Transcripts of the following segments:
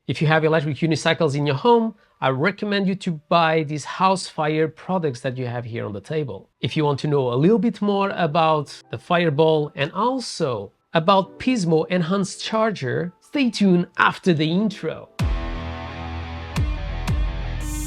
If you have electric unicycles in your home, I recommend you to buy these house fire products that you have here on the table. If you want to know a little bit more about the fireball and also about Pismo enhanced charger, stay tuned after the intro.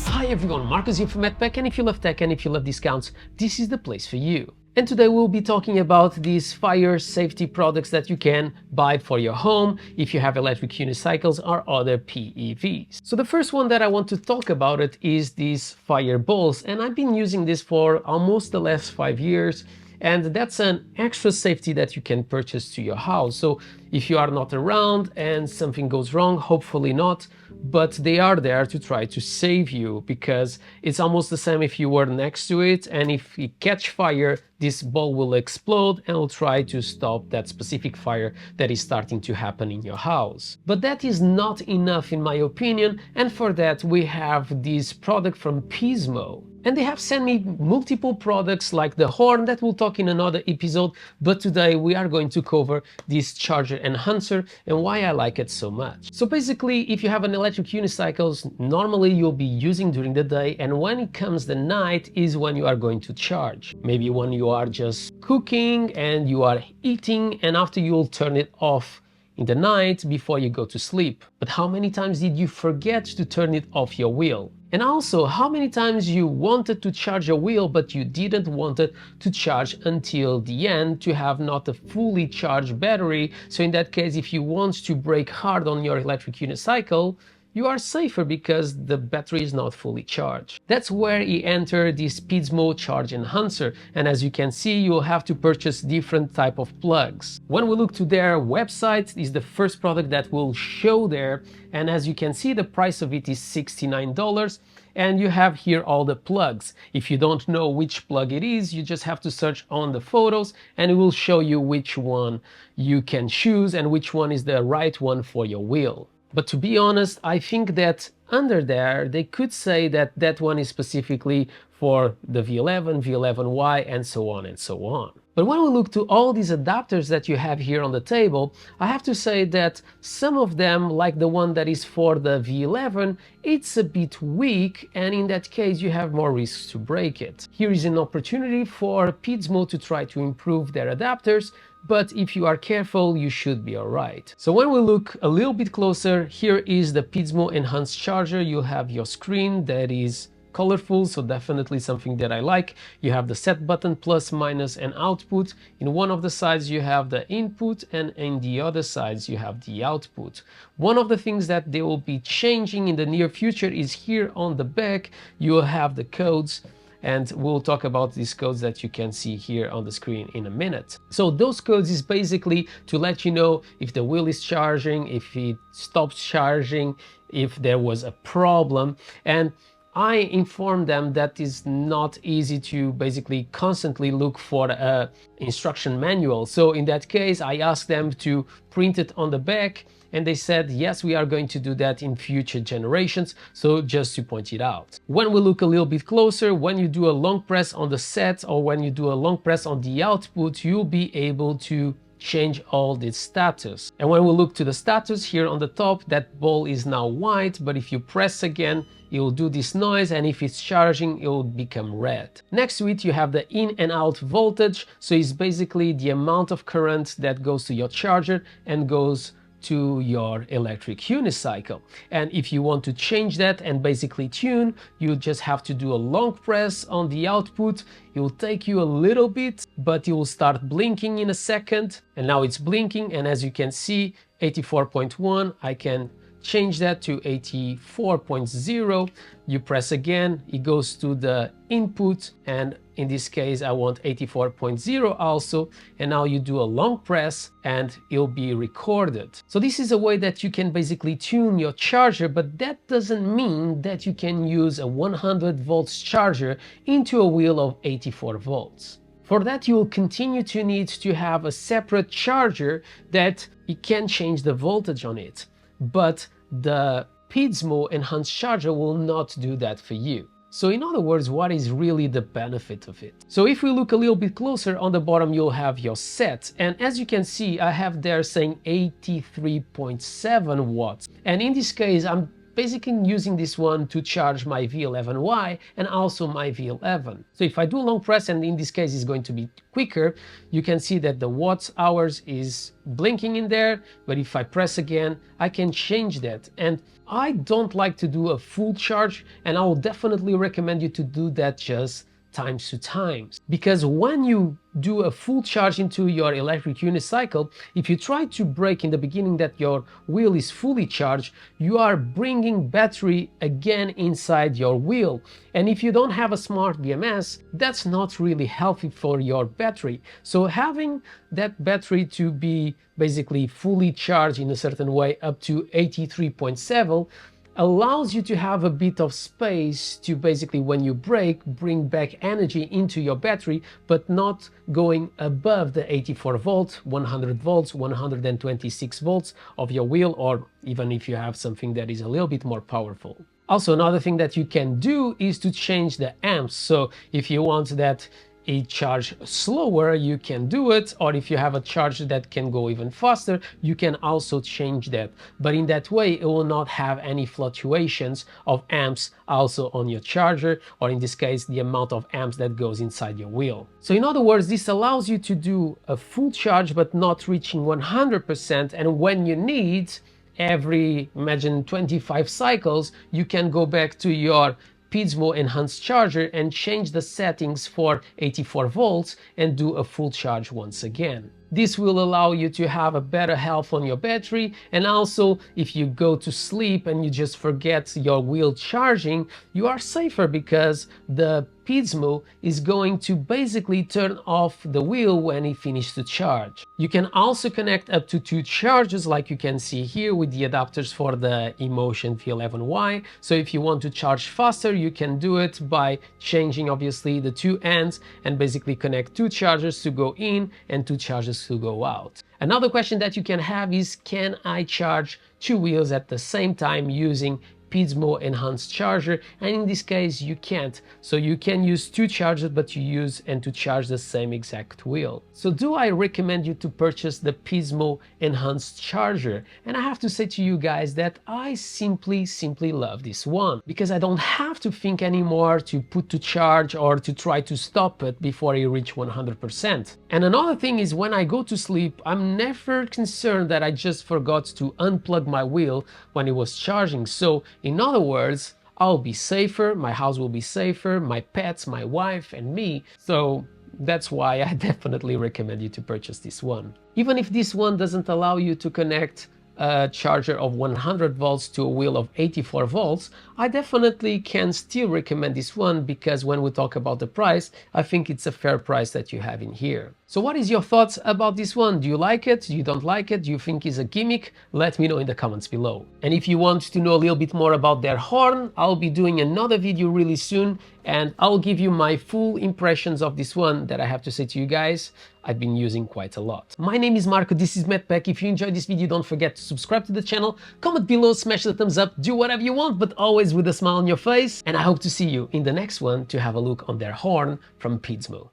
Hi everyone, Marcus here from MADpack, and if you love tech and if you love discounts, this is the place for you. And today we'll be talking about these fire safety products that you can buy for your home if you have electric unicycles or other PEVs. So the first one that I want to talk about is these fire balls, and I've been using this for almost the last 5 years. And that's an extra safety that you can purchase to your house. So if you are not around and something goes wrong, hopefully not, but they are there to try to save you, because it's almost the same if you were next to it, and if it catch fire, this ball will explode and will try to stop that specific fire that is starting to happen in your house. But that is not enough in my opinion, and for that we have this product from Pismo. And they have sent me multiple products like the horn that we'll talk in another episode, but today we are going to cover this charger enhancer and why I like it so much. So basically, if you have an electric unicycles, normally you'll be using during the day, and when it comes the night is when you are going to charge. Maybe when you are just cooking and you are eating, and after you'll turn it off in the night before you go to sleep. But how many times did you forget to turn it off your wheel? And also, how many times you wanted to charge a wheel but you didn't want it to charge until the end to have not a fully charged battery? So in that case, if you want to brake hard on your electric unicycle, you are safer because the battery is not fully charged. That's where you enter this Pismo charge enhancer, and as you can see, you'll have to purchase different type of plugs. When we look to their website, is the first product that will show there, and as you can see, the price of it is $69, and you have here all the plugs. If you don't know which plug it is, you just have to search on the photos and it will show you which one you can choose and which one is the right one for your wheel. But to be honest, I think that under there, they could say that that one is specifically for the V11, V11Y, and so on and so on. But when we look to all these adapters that you have here on the table, I have to say that some of them, like the one that is for the V11, it's a bit weak, and in that case you have more risks to break it. Here is an opportunity for Pismo to try to improve their adapters, but if you are careful, you should be alright. So when we look a little bit closer, here is the Pismo enhanced charger. You have your screen that is colorful, so definitely something that I like. You have the set button, plus, minus, and output. In one of the sides you have the input, and in the other sides you have the output. One of the things that they will be changing in the near future is here on the back you will have the codes, and we'll talk about these codes that you can see here on the screen in a minute. So those codes is basically to let you know if the wheel is charging, if it stops charging, if there was a problem. And I informed them that is not easy to basically constantly look for a instruction manual. So in that case, I asked them to print it on the back, and they said, yes, we are going to do that in future generations, so just to point it out. When we look a little bit closer, when you do a long press on the set or when you do a long press on the output, you'll be able to change all this status. And when we look to the status here on the top, that ball is now white, but if you press again, it will do this noise, and if it's charging, it will become red. Next to it, you have the in and out voltage, so it's basically the amount of current that goes to your charger and goes to your electric unicycle. And if you want to change that and basically tune, you just have to do a long press on the output. It will take you a little bit, but it will start blinking in a second, and now it's blinking, and as you can see, 84.1, I can change that to 84.0. You press again, it goes to the input, and in this case I want 84.0 also, and now you do a long press and it'll be recorded. So this is a way that you can basically tune your charger, but that doesn't mean that you can use a 100 volts charger into a wheel of 84 volts. For that, you will continue to need to have a separate charger that you can change the voltage on it. But the Pismo enhanced charger will not do that for you. So in other words, what is really the benefit of it? So if we look a little bit closer, on the bottom you'll have your set, and as you can see I have there saying 83.7 watts, and in this case I'm basically using this one to charge my V11Y and also my V11. So if I do a long press, and in this case it's going to be quicker, you can see that the watts hours is blinking in there, but if I press again I can change that. And I don't like to do a full charge, and I will definitely recommend you to do that just times 2 times, because when you do a full charge into your electric unicycle, if you try to brake in the beginning that your wheel is fully charged, you are bringing battery again inside your wheel, and if you don't have a smart BMS, that's not really healthy for your battery. So having that battery to be basically fully charged in a certain way up to 83.7 allows you to have a bit of space to basically, when you brake, bring back energy into your battery, but not going above the 84 volts, 100 volts, 126 volts of your wheel, or even if you have something that is a little bit more powerful. Also, another thing that you can do is to change the amps. So if you want that it charge slower, you can do it, or if you have a charge that can go even faster, you can also change that. But in that way it will not have any fluctuations of amps also on your charger, or in this case the amount of amps that goes inside your wheel. So in other words, this allows you to do a full charge but not reaching 100%, and when you need, every, imagine 25 cycles, you can go back to your Pismo enhanced charger and change the settings for 84 volts and do a full charge once again. This will allow you to have a better health on your battery, and also if you go to sleep and you just forget your wheel charging, you are safer because the Pismo is going to basically turn off the wheel when it finishes to charge. You can also connect up to 2 chargers like you can see here with the adapters for the eMotion V11Y. So if you want to charge faster, you can do it by changing obviously the 2 ends and basically connect 2 chargers to go in and 2 chargers to go out. Another question that you can have is, can I charge 2 wheels at the same time using Pismo enhanced charger? And in this case you can't. So you can use 2 chargers, but you use and to charge the same exact wheel. So do I recommend you to purchase the Pismo enhanced charger? And I have to say to you guys that I simply love this one, because I don't have to think anymore to put to charge or to try to stop it before I reach 100%. And another thing is, when I go to sleep, I'm never concerned that I just forgot to unplug my wheel when it was charging. So in other words, I'll be safer, my house will be safer, my pets, my wife and me. So that's why I definitely recommend you to purchase this one. Even if this one doesn't allow you to connect a charger of 100 volts to a wheel of 84 volts, I definitely can still recommend this one, because when we talk about the price, I think it's a fair price that you have in here. So what is your thoughts about this one? Do you like it? Do you don't like it? Do you think it's a gimmick? Let me know in the comments below. And if you want to know a little bit more about their horn, I'll be doing another video really soon, and I'll give you my full impressions of this one that I have to say to you guys, I've been using quite a lot. My name is Marco, this is MADpack. If you enjoyed this video, don't forget to subscribe to the channel, comment below, smash the thumbs up, do whatever you want, but always with a smile on your face. And I hope to see you in the next one to have a look on their horn from Pismo.